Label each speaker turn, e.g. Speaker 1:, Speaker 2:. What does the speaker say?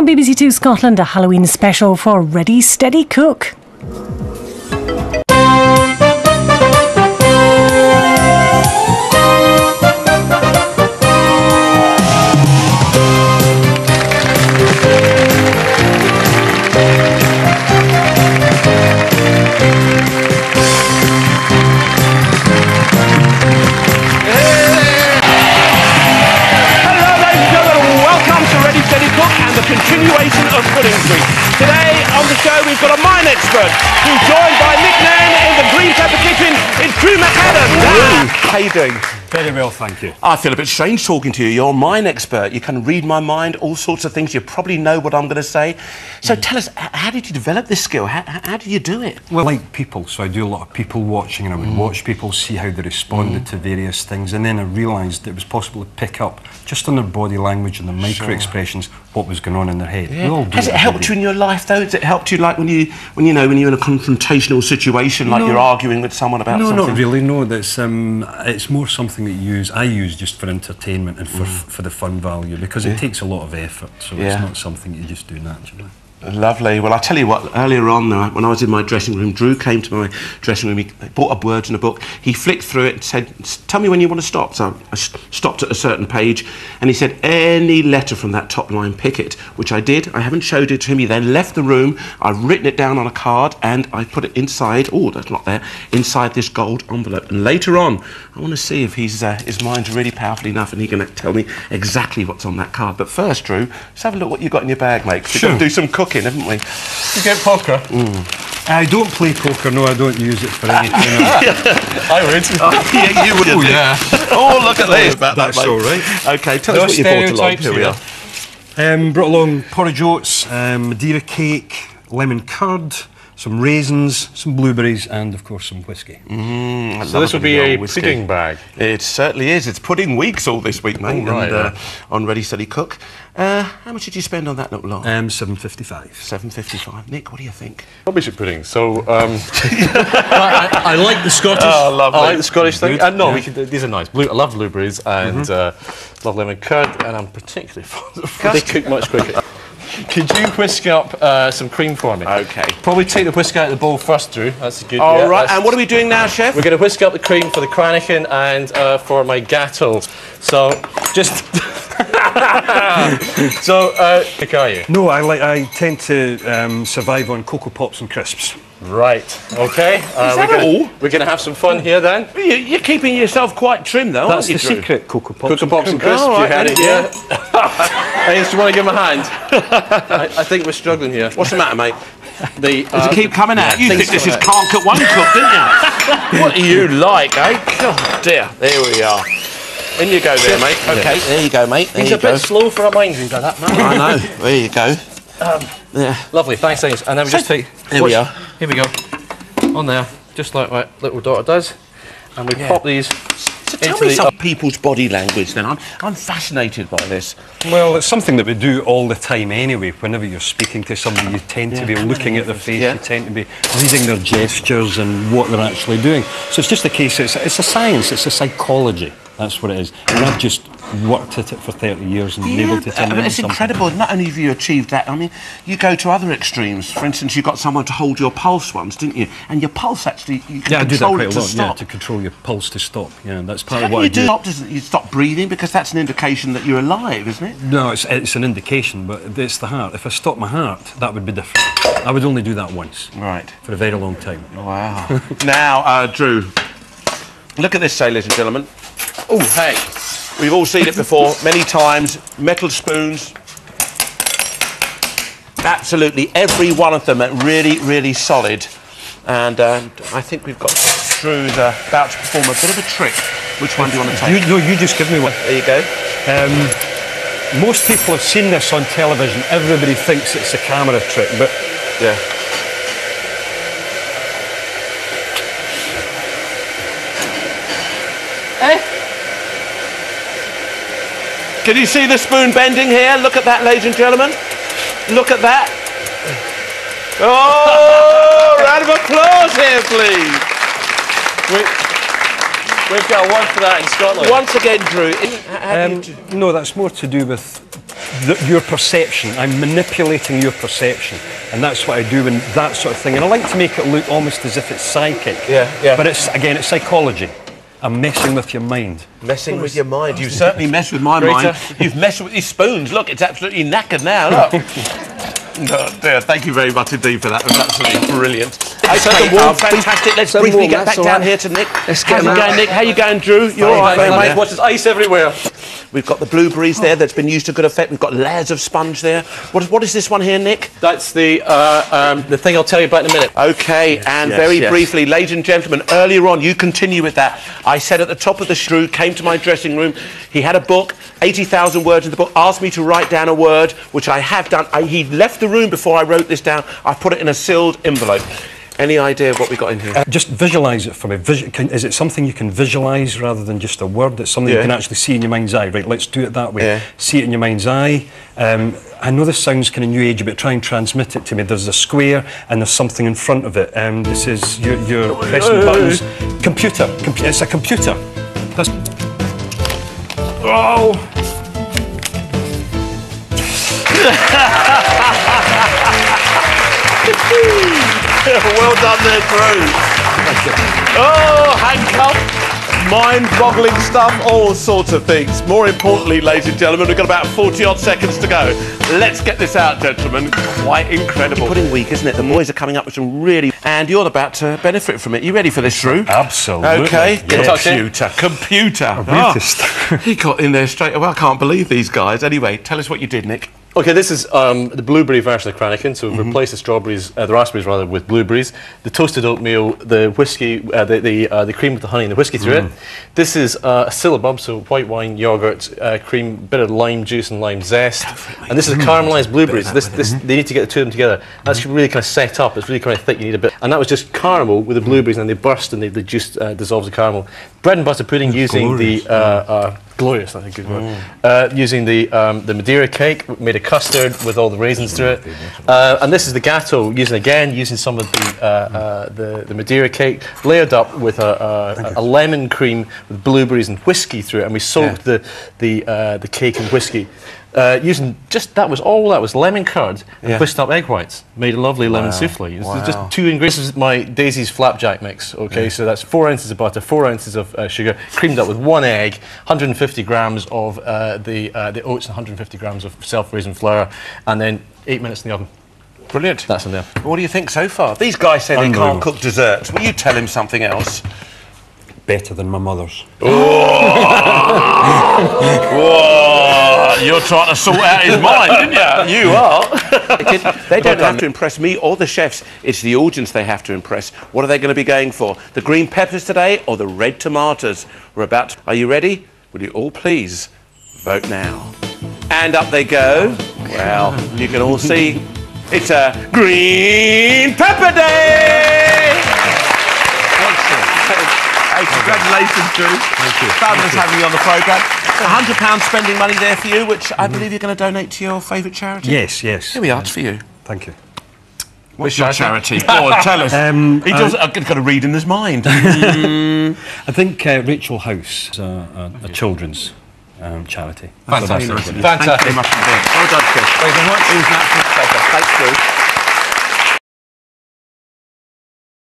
Speaker 1: on BBC2 Scotland, a Halloween special for Ready, Steady, Cook.
Speaker 2: Continuation of Pudding Street. Today on the show we've got a mine expert who's joined by Nick Nan in the Green Pepper Kitchen. It's Drew McAdam. How you doing?
Speaker 3: Very well, thank you.
Speaker 2: I feel a bit strange talking to you. You're a mine expert. You can read my mind, all sorts of things. You probably know what I'm going to say. So tell us, how did you develop this skill? How did you do it?
Speaker 3: Well, I like people, so I do a lot of people watching, and I would watch people, see how they responded to various things, and then I realised it was possible to pick up, just on their body language and their micro-expressions, what was going on in their head.
Speaker 2: Yeah. Has it helped you in your life, though? Has it helped you, like, when you're in a confrontational situation, like you're arguing with someone about something?
Speaker 3: No, not really, no. That's, it's more something that I use just for entertainment and for the fun value, because it takes a lot of effort, so it's not something you just do naturally.
Speaker 2: Lovely. Well, I'll tell you what, earlier on, when I was in my dressing room, Drew came to my dressing room, he bought up words in a book, he flicked through it and said, tell me when you want to stop. So I stopped at a certain page, and he said, any letter from that top line, pick it, which I did. I haven't showed it to him. He then left the room, I've written it down on a card, and I put it inside, oh, that's not there, inside this gold envelope. And later on, I want to see if his mind's really powerful enough and he can tell me exactly what's on that card. But first, Drew, let's have a look what you've got in your bag, mate. Sure. We've got to do some cooking, haven't we?
Speaker 3: You get poker? I don't play poker, no, I don't use it for anything.
Speaker 2: I would. Oh, yeah, you would.
Speaker 3: Oh, yeah.
Speaker 2: Oh, look at this.
Speaker 3: That's all right.
Speaker 2: OK, tell us what you brought along. Here we are.
Speaker 3: Brought along porridge oats, Madeira cake, lemon curd, some raisins, some blueberries, and of course some whiskey.
Speaker 4: So this will be a pudding bag.
Speaker 2: It certainly is. It's pudding weeks all this week, mate.
Speaker 4: Oh, right,
Speaker 2: and, on Ready, Steady, Cook. How much did you spend on that little lot?
Speaker 3: $7.55.
Speaker 2: $7.55. Nick, what do you think?
Speaker 4: Probably should pudding. So I like the Scottish.
Speaker 2: Oh, lovely.
Speaker 4: I like the Scottish thing. No, these are nice. I love blueberries and love lemon curd, and I'm particularly fond of. They cook much quicker. Could you whisk up some cream for me?
Speaker 2: OK.
Speaker 4: Probably take the whisk out of the bowl first, Drew. That's good.
Speaker 2: All right. And what are we doing now, Chef?
Speaker 4: We're going to whisk up the cream for the Cranachan and for my gatto. So just. So, Nick, are you?
Speaker 3: No, I tend to survive on Cocoa Pops and crisps.
Speaker 4: Right. OK. We're going to have some fun here then.
Speaker 2: You're keeping yourself quite trim, though,
Speaker 3: That's
Speaker 2: aren't you,
Speaker 3: the secret, Cocoa Pops.
Speaker 4: Cocoa Pops and crisps.
Speaker 2: Oh,
Speaker 4: you had it here.
Speaker 2: Hey,
Speaker 4: do you want to give him a hand? I think we're struggling here.
Speaker 2: What's the matter, mate?
Speaker 4: Does
Speaker 2: it keep coming out? You think this is can't cook, won't cook, didn't you? What are you like, eh? God, dear. There we are. In you go there, mate. OK, there you go, mate. There
Speaker 4: He's a bit slow for a mind reader, that man.
Speaker 2: I know. There you go. Yeah.
Speaker 4: Lovely, thanks. And then we just take...
Speaker 2: Here we are.
Speaker 4: Here we go. On there, just like my little daughter does. And we pop these
Speaker 2: So tell me some people's body language, then. I'm fascinated by this.
Speaker 3: Well, it's something that we do all the time anyway. Whenever you're speaking to somebody, you tend to be looking at their face, you tend to be reading their gestures and what they're actually doing. So it's just a case, it's a science, it's a psychology. That's what it is. And I've just worked at it for 30 years and been able to tell them
Speaker 2: it's incredible. Not only have you achieved that, I mean, you go to other extremes. For instance, you got someone to hold your pulse once, didn't you? And your pulse actually, you can control it to stop.
Speaker 3: To control your pulse to stop. Yeah, that's part of what
Speaker 2: I do. You stop breathing because that's an indication that you're alive, isn't it?
Speaker 3: No, it's an indication, but it's the heart. If I stopped my heart, that would be different. I would only do that once.
Speaker 2: Right.
Speaker 3: For a very long time.
Speaker 2: Wow. Now, Drew, look at this, ladies and gentlemen. Oh, hey. We've all seen it before, many times. Metal spoons. Absolutely every one of them are really, really solid. And I think we've got Drew's about to perform a bit of a trick. Which one do you want to take?
Speaker 3: You just give me one.
Speaker 2: There you go.
Speaker 3: Most people have seen this on television. Everybody thinks it's a camera trick, but...
Speaker 2: Yeah. Can you see the spoon bending here? Look at that, ladies and gentlemen. Look at that. Oh, round of applause here, please.
Speaker 4: We've got one for that in Scotland.
Speaker 2: Once again, Drew.
Speaker 3: No, that's more to do with your perception. I'm manipulating your perception, and that's what I do in that sort of thing. And I like to make it look almost as if it's psychic.
Speaker 4: Yeah.
Speaker 3: But it's psychology. I'm messing with your mind.
Speaker 2: Messing with your mind. You certainly mess with my mind. You've messed with these spoons. Look, it's absolutely knackered now. Look. Oh, dear, thank you very much indeed for that. It was absolutely brilliant. Okay, fantastic. Let's briefly get back down here to Nick. How's it going, Nick? How you going, Drew? You all right, mate?
Speaker 4: Watch, there's ice everywhere.
Speaker 2: We've got the blueberries there that's been used to good effect. We've got layers of sponge there. What is this one here, Nick?
Speaker 4: That's the thing I'll tell you about in a minute.
Speaker 2: Okay, and very briefly, ladies and gentlemen, earlier on, you continue with that. I said at the top of the Drew came to my dressing room. He had a book, 80,000 words in the book, asked me to write down a word, which I have done. He left the room before I wrote this down. I put it in a sealed envelope. Any idea of what we got in here?
Speaker 3: Just visualise it for me. Is it something you can visualise rather than just a word? It's something you can actually see in your mind's eye. Right, let's do it that way.
Speaker 2: Yeah.
Speaker 3: See it in your mind's eye. I know this sounds kind of new age, but try and transmit it to me. There's a square and there's something in front of it. This is you're pressing buttons. Computer. It's a computer. That's... Oh!
Speaker 2: Well done there, Drew. Oh, handcuff, mind-boggling stuff, all sorts of things. More importantly, ladies and gentlemen, we've got about 40-odd seconds to go. Let's get this out, gentlemen. Quite incredible. Pudding week, isn't it? The boys are coming up with some really... And you're about to benefit from it. You ready for this, Drew?
Speaker 3: Absolutely.
Speaker 2: Okay.
Speaker 3: Yes.
Speaker 2: Computer. Oh, he got in there straight away. I can't believe these guys. Anyway, tell us what you did, Nick.
Speaker 4: Okay, this is the blueberry version of Cranachan. So we've replaced the strawberries, the raspberries rather, with blueberries. The toasted oatmeal, the whiskey, the cream with the honey and the whiskey through it. This is a syllabub, so white wine, yogurt, cream, bit of lime juice and lime zest. And this is caramelised blueberries. They need to get the two of them together. That's really kind of set up. It's really kind of thick. You need a bit. And that was just caramel with the blueberries, and they burst and the juice dissolves the caramel. Bread and butter pudding using the glorious, I think, good word. Using the Madeira cake, made of custard with all the raisins through it. And this is the gateau, using some of the Madeira cake, layered up with a lemon cream with blueberries and whiskey through it. And we soaked the cake in whiskey. Using that was lemon curd and whisked up egg whites. Made a lovely lemon souffle. It's just 2 ingredients. This is my Daisy's flapjack mix. Okay, so that's 4 ounces of butter, 4 ounces of sugar, creamed up with 1 egg, 150 grams of the oats, and 150 grams of self-raising flour, and then 8 minutes in the oven.
Speaker 2: Brilliant.
Speaker 4: That's in there.
Speaker 2: What do you think so far? These guys say they can't cook desserts. Will you tell him something else?
Speaker 3: Better than my mother's.
Speaker 2: Whoa, you're trying to sort out his mind, didn't you? You are. They don't have to impress me or the chefs. It's the audience they have to impress. What are they going to be going for? The green peppers today or the red tomatoes? Are you ready? Will you all please vote now? And up they go. Well, you can all see it's a green pepper day! Excellent. Hey, congratulations, Drew. Thank you. Fabulous having you on the programme. £100 spending money there for you, which I believe you're going to donate to your favourite charity.
Speaker 3: Yes.
Speaker 2: Here we are, it's for you.
Speaker 3: Thank you.
Speaker 2: What's your charity? Go on, tell us. I've got to read in his mind.
Speaker 3: I think Rachel House is a children's charity.
Speaker 4: Fantastic.
Speaker 2: Thank you very much indeed. Well done, Chris.
Speaker 4: Thank you very much.
Speaker 2: It was an absolute pleasure. Thanks, Drew.